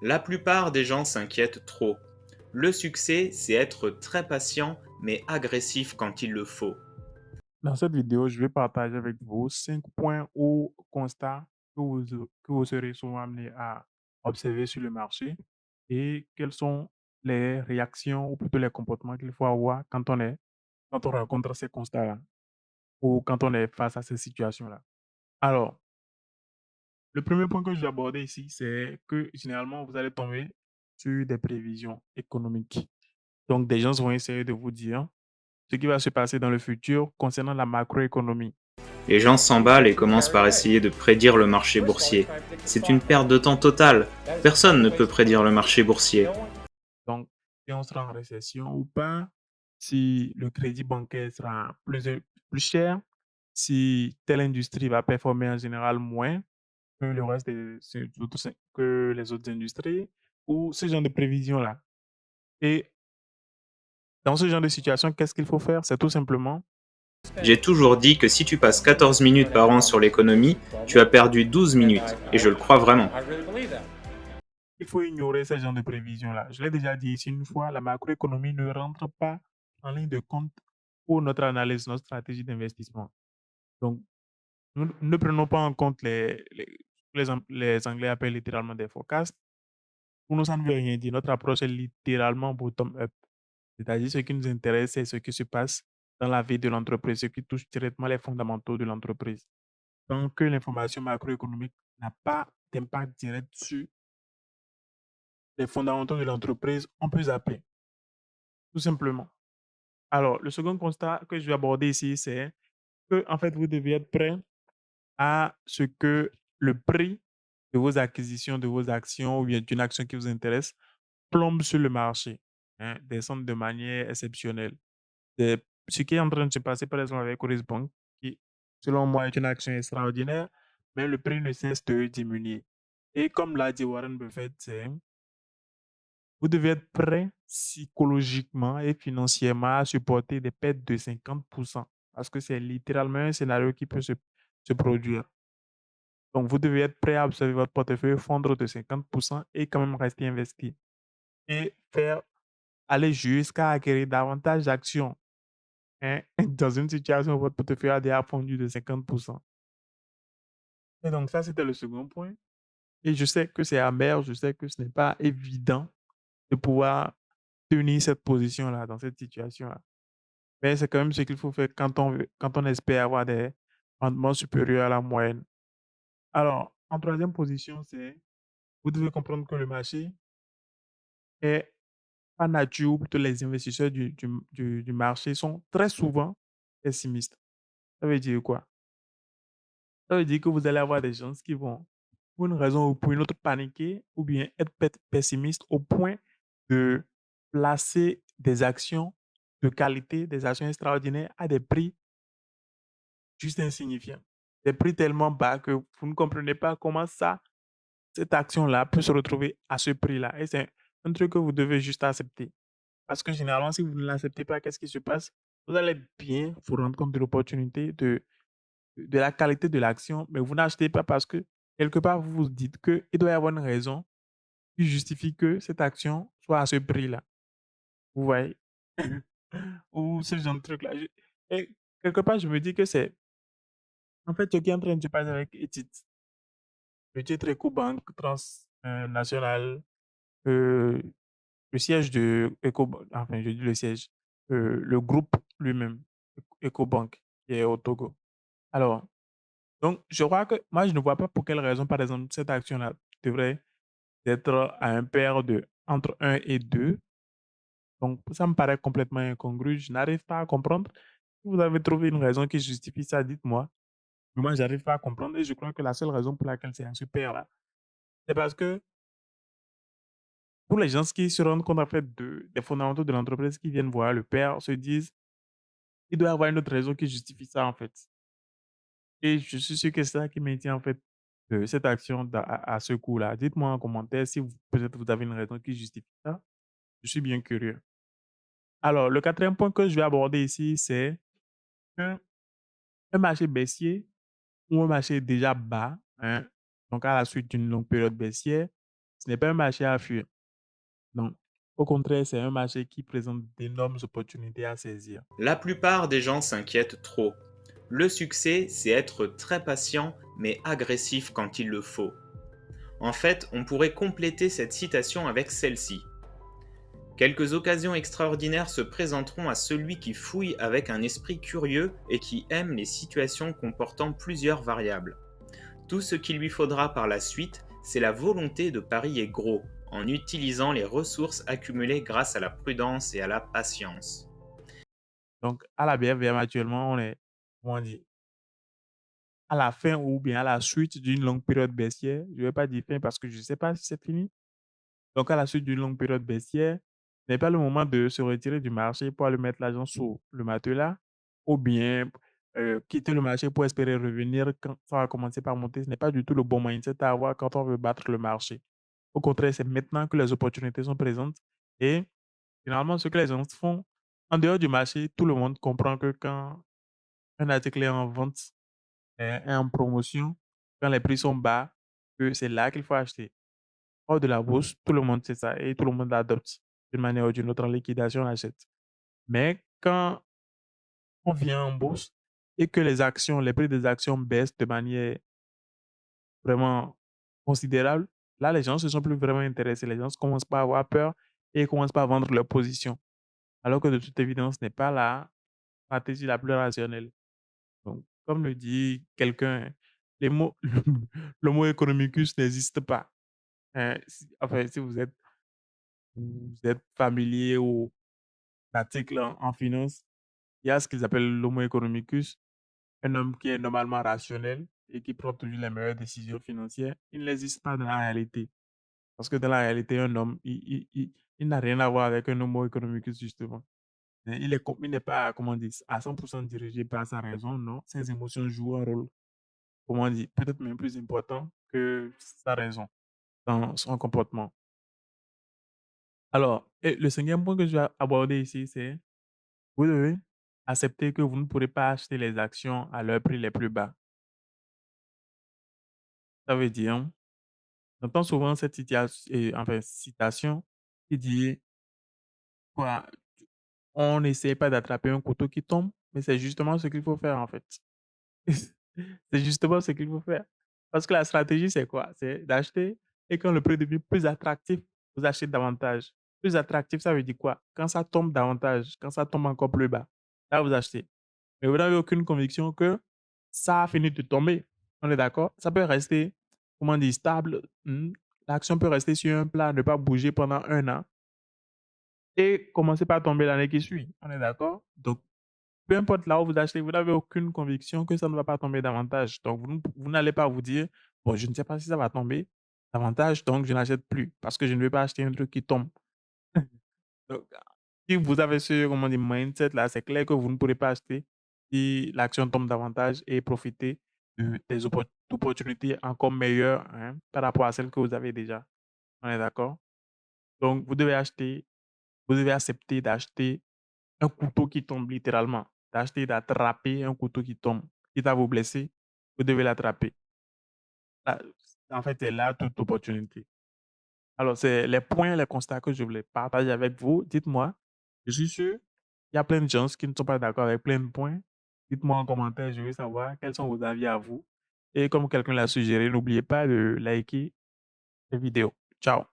La plupart des gens s'inquiètent trop. Le succès, c'est être très patient mais agressif quand il le faut. Dans cette vidéo, je vais partager avec vous 5 points ou constats que vous serez souvent amené à observer sur le marché et quelles sont les réactions ou plutôt les comportements qu'il faut avoir quand on rencontre ces constats-là ou quand on est face à ces situations-là. Alors, le premier point que je vais aborder ici, c'est que généralement, vous allez tomber sur des prévisions économiques. Donc, des gens vont essayer de vous dire ce qui va se passer dans le futur concernant la macroéconomie. Les gens s'emballent et commencent par essayer de prédire le marché boursier. C'est une perte de temps totale. Personne ne peut prédire le marché boursier. Donc, si on sera en récession ou pas, si le crédit bancaire sera plus cher, si telle industrie va performer en général moins que le reste que les autres industries, ou ce genre de prévisions-là. Et dans ce genre de situation, qu'est-ce qu'il faut faire? C'est tout simplement, J'ai toujours dit que si tu passes 14 minutes par an sur l'économie, tu as perdu 12 minutes, et je le crois vraiment. il faut ignorer ce genre de prévisions-là. Je l'ai déjà dit ici une fois, la macroéconomie ne rentre pas en ligne de compte pour notre analyse, notre stratégie d'investissement. Donc, nous ne prenons pas en compte les Anglais appellent littéralement des forecasts. Pour nous, ça ne veut rien dire. Notre approche est littéralement bottom-up. C'est-à-dire, ce qui nous intéresse, c'est ce qui se passe dans la vie de l'entreprise, ce qui touche directement les fondamentaux de l'entreprise. Tant que l'information macroéconomique n'a pas d'impact direct sur les fondamentaux de l'entreprise, on peut zapper, tout simplement. Alors, le second constat que je vais aborder ici, c'est que, en fait, vous devez être prêt à ce que le prix de vos acquisitions, de vos actions ou bien d'une action qui vous intéresse plombe sur le marché, hein, descende de manière exceptionnelle. C'est ce qui est en train de se passer, par exemple, avec Coris Bank, qui, selon moi, est une action extraordinaire, mais le prix ne cesse de diminuer. Et comme l'a dit Warren Buffett, vous devez être prêt psychologiquement et financièrement à supporter des pertes de 50% parce que c'est littéralement un scénario qui peut se produire. Donc, vous devez être prêt à observer votre portefeuille fondre de 50% et quand même rester investi et faire aller jusqu'à acquérir davantage d'actions, hein, dans une situation où votre portefeuille a déjà fondu de 50%. Et donc, ça, c'était le second point. Et je sais que c'est amer, je sais que ce n'est pas évident de pouvoir tenir cette position-là, dans cette situation-là. Mais c'est quand même ce qu'il faut faire quand on espère avoir des rendements supérieurs à la moyenne. Alors, en troisième position, c'est vous devez comprendre que le marché est par nature, ou plutôt les investisseurs du marché sont très souvent pessimistes. Ça veut dire quoi? Ça veut dire que vous allez avoir des gens qui vont, pour une raison ou pour une autre, paniquer ou bien être pessimistes au point de placer des actions de qualité, des actions extraordinaires à des prix juste insignifiants. Des prix tellement bas que vous ne comprenez pas comment ça, cette action-là peut se retrouver à ce prix-là. Et c'est un truc que vous devez juste accepter. Parce que généralement, si vous ne l'acceptez pas, qu'est-ce qui se passe? Vous allez bien vous rendre compte de l'opportunité, de la qualité de l'action, mais vous n'achetez pas parce que quelque part, vous vous dites qu'il doit y avoir une raison qui justifie que cette action soit à ce prix-là. Vous voyez? Ou ce genre de truc-là. Et quelque part, je me dis que c'est en fait ce qui est en train de se passer avec Etit. Le titre EcoBank Transnational, euh, le siège de EcoBank, enfin, je dis le siège, le groupe lui-même, EcoBank, qui est au Togo. Alors, donc, je crois que moi, je ne vois pas pour quelle raison, par exemple, cette action-là devrait être à un pair de entre un et 2. Donc, ça me paraît complètement incongru. Je n'arrive pas à comprendre. Si vous avez trouvé une raison qui justifie ça, dites-moi. Mais moi, je n'arrive pas à comprendre et je crois que la seule raison pour laquelle c'est un super là, c'est parce que pour les gens qui se rendent compte en fait des fondamentaux de l'entreprise qui viennent voir le père, se disent, il doit y avoir une autre raison qui justifie ça en fait. Et je suis sûr que c'est ça qui maintient en fait cette action à ce coup-là. Dites-moi en commentaire si peut-être vous avez une raison qui justifie ça. Je suis bien curieux. Alors, le quatrième point que je vais aborder ici, c'est qu'un marché baissier ou un marché déjà bas, hein, donc à la suite d'une longue période baissière, Ce n'est pas un marché à fuir. Non. Au contraire, c'est un marché qui présente d'énormes opportunités à saisir. La plupart des gens s'inquiètent trop. Le succès, c'est être très patient mais agressif quand il le faut. En fait, on pourrait compléter cette citation avec celle-ci. Quelques occasions extraordinaires se présenteront à celui qui fouille avec un esprit curieux et qui aime les situations comportant plusieurs variables. Tout ce qu'il lui faudra par la suite, c'est la volonté de parier gros, en utilisant les ressources accumulées grâce à la prudence et à la patience. Donc, à la BFVM actuellement, on est, comment on dit, à la fin ou bien à la suite d'une longue période baissière. Je ne vais pas dire fin parce que je ne sais pas si c'est fini. Donc, à la suite d'une longue période baissière, ce n'est pas le moment de se retirer du marché pour aller mettre l'argent sous le matelas ou bien quitter le marché pour espérer revenir quand ça va commencer par monter. Ce n'est pas du tout le bon mindset à avoir quand on veut battre le marché. Au contraire, c'est maintenant que les opportunités sont présentes et finalement, ce que les gens font en dehors du marché, tout le monde comprend que quand un article est en vente, est en promotion, quand les prix sont bas, que c'est là qu'il faut acheter. Hors de la bourse, tout le monde sait ça et tout le monde l'adopte d'une manière ou d'une autre. En liquidation, on achète. Mais quand on vient en bourse et que les prix des actions baissent de manière vraiment considérable, là, les gens ne se sont plus vraiment intéressés. Les gens commencent pas à avoir peur et commencent pas à vendre leur position. Alors que de toute évidence, ce n'est pas la stratégie la plus rationnelle. Donc, comme le dit quelqu'un, les mots, le mot economicus n'existe pas. Enfin, si vous êtes familier aux articles en finance, il y a ce qu'ils appellent l'homo economicus, un homme qui est normalement rationnel et qui prend toujours les meilleures décisions financières. Il n'existe pas dans la réalité. Parce que dans la réalité, un homme, il n'a rien à voir avec un homo economicus, justement. Il n'est pas, comment dire, à 100% dirigé par sa raison, non. Ses émotions jouent un rôle, comment dire, peut-être même plus important que sa raison dans son comportement. Alors, et le cinquième point que je vais aborder ici, c'est vous devez accepter que vous ne pourrez pas acheter les actions à leur prix les plus bas. Ça veut dire, j'entends souvent cette enfin, citation qui dit quoi, on n'essaie pas d'attraper un couteau qui tombe, mais c'est justement ce qu'il faut faire en fait. C'est justement ce qu'il faut faire. Parce que la stratégie, c'est quoi? C'est d'acheter et quand le prix devient plus attractif, vous achetez davantage. Plus attractif, ça veut dire quoi? Quand ça tombe davantage, quand ça tombe encore plus bas, là, vous achetez. Mais vous n'avez aucune conviction que ça a fini de tomber. On est d'accord? Ça peut rester, comment dire, stable. L'action peut rester sur un plat, ne pas bouger pendant un an et commencer par tomber l'année qui suit. On est d'accord? Donc, peu importe là où vous achetez, vous n'avez aucune conviction que ça ne va pas tomber davantage. Donc, vous n'allez pas vous dire, bon, je ne sais pas si ça va tomber davantage, donc je n'achète plus parce que je ne vais pas acheter un truc qui tombe. Donc, si vous avez ce, comment dire, mindset là, c'est clair que vous ne pourrez pas acheter si l'action tombe davantage et profiter des opportunités encore meilleures, hein, par rapport à celles que vous avez déjà. On est d'accord? Donc, vous devez accepter d'acheter un couteau qui tombe littéralement, d'acheter, d'attraper un couteau qui tombe. Quitte à vous blesser, vous devez l'attraper. Ah, en fait, c'est là toute opportunité. Alors, c'est les points, les constats que je voulais partager avec vous. Dites-moi, je suis sûr, il y a plein de gens qui ne sont pas d'accord avec plein de points. Dites-moi en commentaire, je veux savoir quels sont vos avis à vous. Et comme quelqu'un l'a suggéré, n'oubliez pas de liker les vidéos. Ciao.